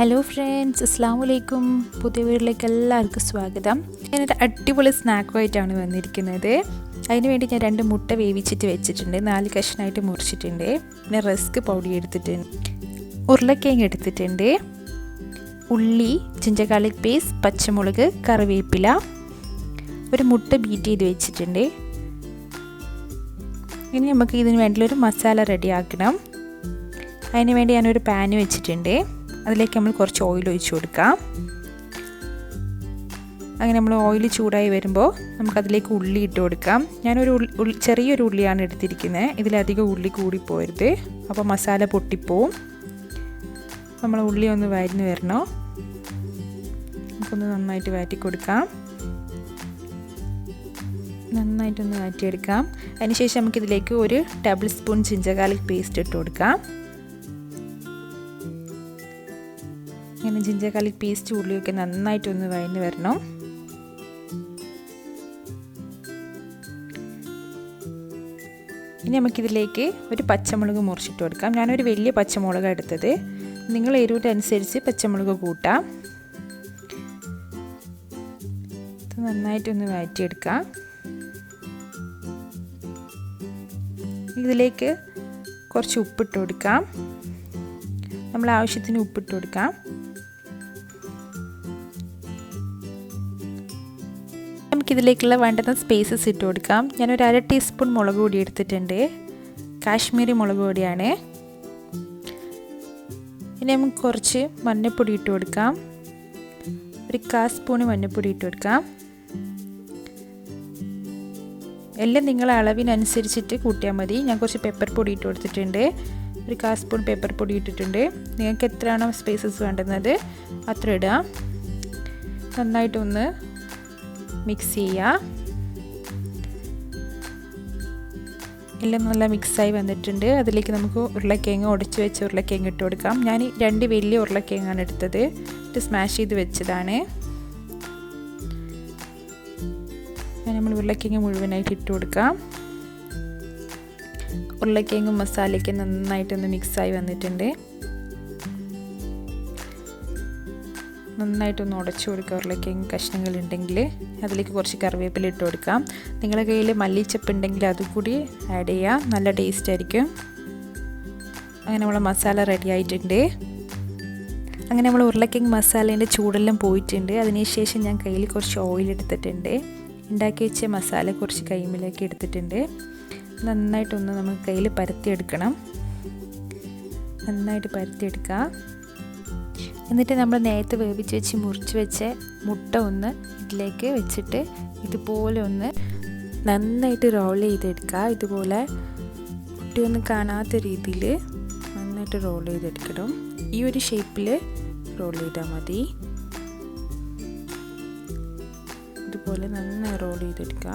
Hello friends, അസ്സാം വലൈക്കും. പുതിയ വീട്ടിലേക്ക് എല്ലാവർക്കും സ്വാഗതം. ഞാനൊരു അടിപൊളി സ്നാക്കുമായിട്ടാണ് വന്നിരിക്കുന്നത്. അതിനുവേണ്ടി ഞാൻ 2 മുട്ട വേവിച്ചിട്ട് വെച്ചിട്ടുണ്ട്, 4 കഷ്ണമായിട്ട് മുറിച്ചിട്ടുണ്ട്. പിന്നെ റസ്ക് പൗഡർ എടുത്തിട്ടുണ്ട്, ഉരുളക്കിഴങ്ങ് എടുത്തിട്ടുണ്ട്, ഉള്ളി, ജിഞ്ചർ ഗാർലിക് പേസ്റ്റ്, പച്ചമുളക്, കറിവേപ്പില, ഒരു മുട്ട ബീറ്റ് ചെയ്ത് വെച്ചിട്ടുണ്ട്. ഇനി നമുക്ക് ഇതിന് വേണ്ടിയൊരു മസാല റെഡിയാക്കണം. അതിന് വേണ്ടി ഞാനൊരു പാന് വെച്ചിട്ടുണ്ട്. അതിലേക്ക് നമ്മൾ കുറച്ച് ഓയിൽ ഒഴിച്ച് കൊടുക്കാം. അങ്ങനെ നമ്മൾ ഓയിൽ ചൂടായി വരുമ്പോൾ നമുക്കതിലേക്ക് ഉള്ളി ഇട്ട് കൊടുക്കാം. ഞാനൊരു ചെറിയൊരു ഉള്ളിയാണ് എടുത്തിരിക്കുന്നത്. ഇതിലധികം ഉള്ളി കൂടിപ്പോരുത്, അപ്പോൾ മസാല പൊട്ടിപ്പോവും. നമ്മൾ ഉള്ളി ഒന്ന് വഴന്ന് വരണോ, നമുക്കൊന്ന് നന്നായിട്ട് വഴറ്റി കൊടുക്കാം. നന്നായിട്ടൊന്ന് വഴറ്റിയെടുക്കാം. അതിനുശേഷം നമുക്കിതിലേക്ക് 1 table spoon ginger garlic paste ഇട്ട് കൊടുക്കാം. ഇങ്ങനെ ജിഞ്ചർ ഗാർലിക് പേസ്റ്റ് ഉള്ളിയൊക്കെ നന്നായിട്ടൊന്ന് വഴന്ന് വരണം. ഇനി നമുക്കിതിലേക്ക് 1 പച്ചമുളക് മുറിച്ചിട്ട് കൊടുക്കാം. ഞാനൊരു വലിയ പച്ചമുളക് എടുത്തത്. നിങ്ങൾ എരിവിനനുസരിച്ച് പച്ചമുളക് കൂട്ടാം. ഇത് നന്നായിട്ടൊന്ന് വഴറ്റിയെടുക്കാം. ഇതിലേക്ക് കുറച്ച് ഉപ്പിട്ട് കൊടുക്കാം. നമ്മൾ ആവശ്യത്തിന് ഉപ്പിട്ട് കൊടുക്കാം. നമുക്കിതിലേക്കുള്ള വേണ്ടുന്ന സ്പൈസസ് ഇട്ട് കൊടുക്കാം. ഞാനൊരു 1/2 ടീസ്പൂൺ മുളക് പൊടി എടുത്തിട്ടുണ്ട്, കാശ്മീരി മുളക് പൊടിയാണ്. ഇനി നമുക്ക് കുറച്ച് മഞ്ഞൾപ്പൊടി ഇട്ട് കൊടുക്കാം. ഒരു 1/4 സ്പൂൺ മഞ്ഞൾപ്പൊടി ഇട്ട് കൊടുക്കാം. എല്ലാം നിങ്ങളെ അളവിനനുസരിച്ചിട്ട് കൂട്ടിയാൽ മതി. ഞാൻ കുറച്ച് പെപ്പർ പൊടി ഇട്ട് കൊടുത്തിട്ടുണ്ട്, ഒരു 1/4 സ്പൂൺ പെപ്പർ പൊടി ഇട്ടിട്ടുണ്ട്. നിങ്ങൾക്ക് എത്രയാണോ സ്പൈസസ് വേണ്ടുന്നത് അത്ര ഇടുക. നന്നായിട്ടൊന്ന് മിക്സ് ചെയ്യുക. എല്ലാം നല്ല മിക്സായി വന്നിട്ടുണ്ട്. അതിലേക്ക് നമുക്ക് ഉരുളക്കിഴങ്ങ്, ഉടച്ച് വെച്ച ഉരുളക്കിഴങ്ങ് ഇട്ട് കൊടുക്കാം. ഞാൻ 2 വലിയ ഉരുളക്കിഴങ്ങാണ് എടുത്തത്, ഇത് സ്മാഷ് ചെയ്ത് വെച്ചതാണ്. നമ്മൾ ഉരുളക്കിഴങ്ങ് മുഴുവനായിട്ട് ഇട്ട് കൊടുക്കാം. ഉരുളക്കിഴങ്ങും മസാലയ്ക്ക് നന്നായിട്ടൊന്ന് മിക്സായി വന്നിട്ടുണ്ട്. നന്നായിട്ടൊന്ന് ഉടച്ചു കൊടുക്കുക. ഉരുളക്കിഴങ്ങ് കഷ്ണങ്ങളുണ്ടെങ്കിൽ അതിലേക്ക് കുറച്ച് കറിവേപ്പില ഇട്ട് കൊടുക്കാം. നിങ്ങളുടെ കയ്യിൽ മല്ലിച്ചപ്പ് ഉണ്ടെങ്കിൽ അതുകൂടി ആഡ് ചെയ്യാം, നല്ല ടേസ്റ്റ് ആയിരിക്കും. അങ്ങനെ നമ്മൾ മസാല റെഡി ആയിട്ടുണ്ട്. അങ്ങനെ നമ്മൾ ഉരുളക്കിഴങ്ങ് മസാലേൻ്റെ ചൂടെല്ലാം പോയിട്ടുണ്ട്. അതിനുശേഷം ഞാൻ കയ്യിൽ കുറച്ച് ഓയിൽ എടുത്തിട്ടുണ്ട്. ഉണ്ടാക്കി വെച്ച മസാല കുറച്ച് കൈമിലേക്ക് എടുത്തിട്ടുണ്ട്. നന്നായിട്ടൊന്ന് നമുക്ക് കയ്യിൽ പരത്തിയെടുക്കണം. നന്നായിട്ട് പരത്തിയെടുക്കുക. എന്നിട്ട് നമ്മൾ നേരത്തെ വേവിച്ച് വെച്ച് മുറിച്ച് വെച്ച മുട്ട ഒന്ന് ഇതിലേക്ക് വെച്ചിട്ട് ഇതുപോലെ ഒന്ന് നന്നായിട്ട് റോൾ ചെയ്തെടുക്കുക. ഇതുപോലെ മുട്ടയൊന്നും കാണാത്ത രീതിയിൽ നന്നായിട്ട് റോൾ ചെയ്തെടുക്കണം. ഈ ഒരു ഷേപ്പിൽ റോൾ ചെയ്താൽ മതി. ഇതുപോലെ നന്നായി റോൾ ചെയ്തെടുക്കുക.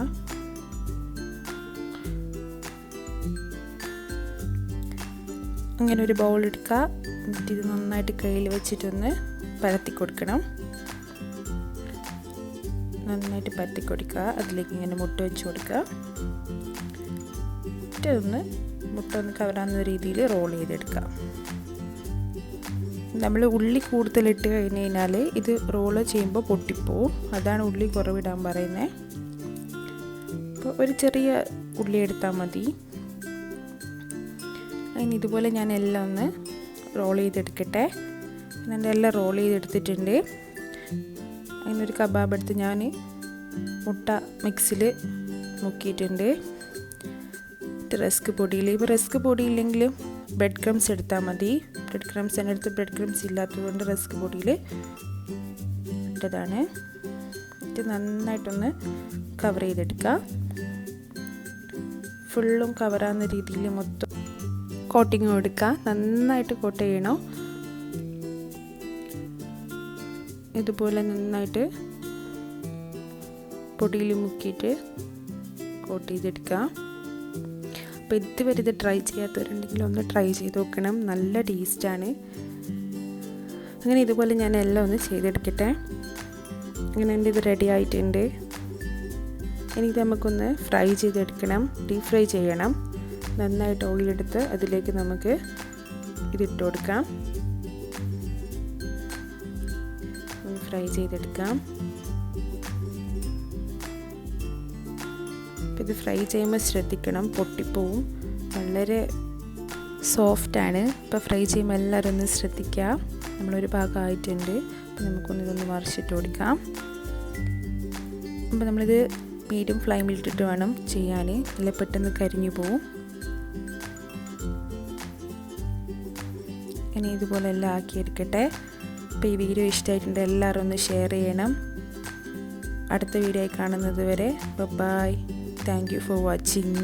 അങ്ങനെ ഒരു ബൗൾ എടുക്കുക. എന്നിട്ട് ഇത് നന്നായിട്ട് കയ്യിൽ വെച്ചിട്ടൊന്ന് പരത്തി കൊടുക്കണം. നന്നായിട്ട് പരത്തി കൊടുക്കുക. അതിലേക്ക് ഇങ്ങനെ മുട്ട വെച്ച് കൊടുക്കുക. എന്നിട്ടൊന്ന് മുട്ട ഒന്ന് കവറാവുന്ന രീതിയിൽ റോൾ ചെയ്തെടുക്കുക. നമ്മൾ ഉള്ളി കൂടുതലിട്ട് കഴിഞ്ഞ് കഴിഞ്ഞാൽ ഇത് റോള് ചെയ്യുമ്പോൾ പൊട്ടിപ്പോവും. അതാണ് ഉള്ളി കുറവിടാൻ പറയുന്നത്. അപ്പോൾ ഒരു ചെറിയ ഉള്ളി എടുത്താൽ മതി. അതിന് ഇതുപോലെ ഞാൻ എല്ലാം ഒന്ന് റോൾ ചെയ്തെടുക്കട്ടെ. ഞാൻ എല്ലാം റോൾ ചെയ്തെടുത്തിട്ടുണ്ട്. അതിനൊരു കബാബ് എടുത്ത് ഞാൻ മുട്ട മിക്സിൽ മുക്കിയിട്ടുണ്ട്. റസ്ക് പൊടിയിൽ, ഇപ്പോൾ റസ്ക് പൊടിയില്ലെങ്കിലും ബ്രെഡ് ക്രംസ് എടുത്താൽ മതി. ബ്രെഡ് ക്രംസ് എൻ്റെ അടുത്ത് ബ്രെഡ് ക്രംസ് ഇല്ലാത്തതുകൊണ്ട് റസ്ക് പൊടിയിൽ ഇട്ടതാണ്. ഇത് നന്നായിട്ടൊന്ന് കവർ ചെയ്തെടുക്കുക. ഫുള്ളും കവറാകുന്ന രീതിയിൽ മൊത്തം കോട്ടിങ് കൊടുക്കുക. നന്നായിട്ട് കോട്ട് ചെയ്യണം. ഇതുപോലെ നന്നായിട്ട് പൊടിയിൽ മുക്കിയിട്ട് കോട്ട് ചെയ്തെടുക്കുക. അപ്പോൾ ഇതുവരെ ഇത് ട്രൈ ചെയ്യാത്തവരുണ്ടെങ്കിൽ ഒന്ന് ട്രൈ ചെയ്ത് നോക്കണം, നല്ല ടേസ്റ്റാണ്. അങ്ങനെ ഇതുപോലെ ഞാൻ എല്ലാം ഒന്ന് ചെയ്തെടുക്കട്ടെ. അങ്ങനെ എൻ്റെ ഇത് റെഡി ആയിട്ടുണ്ട്. ഇനി ഇത് നമുക്കൊന്ന് ഫ്രൈ ചെയ്തെടുക്കണം, ഡീപ് ഫ്രൈ ചെയ്യണം. നന്നായിട്ട് ഓയിലെടുത്ത് അതിലേക്ക് നമുക്ക് ഇതിട്ട് കൊടുക്കാം. ഫ്രൈ ചെയ്തെടുക്കാം. ഇത് ഫ്രൈ ചെയ്യുമ്പോൾ ശ്രദ്ധിക്കണം, പൊട്ടിപ്പോവും. വളരെ സോഫ്റ്റാണ്. ഇപ്പോൾ ഫ്രൈ ചെയ്യുമ്പോൾ എല്ലാവരും ഒന്ന് ശ്രദ്ധിക്കുക. നമ്മളൊരു ഭാഗമായിട്ടുണ്ട്. അപ്പോൾ നമുക്കൊന്നിതൊന്ന് മറിച്ചിട്ട് കൊടുക്കാം. അപ്പോൾ നമ്മളിത് മീഡിയം ഫ്ലെയിമിലിട്ടിട്ട് വേണം ചെയ്യാൻ, അല്ലെ പെട്ടെന്ന് കരിഞ്ഞു പോവും. ഇനി ഇതുപോലെ എല്ലാം ആക്കിയെടുക്കട്ടെ. അപ്പോൾ ഈ വീഡിയോ ഇഷ്ടമായിട്ടുണ്ട് എല്ലാവരും ഒന്ന് ഷെയർ ചെയ്യണം. അടുത്ത വീഡിയോ കാണുന്നത് വരെ bye. Thank you for watching.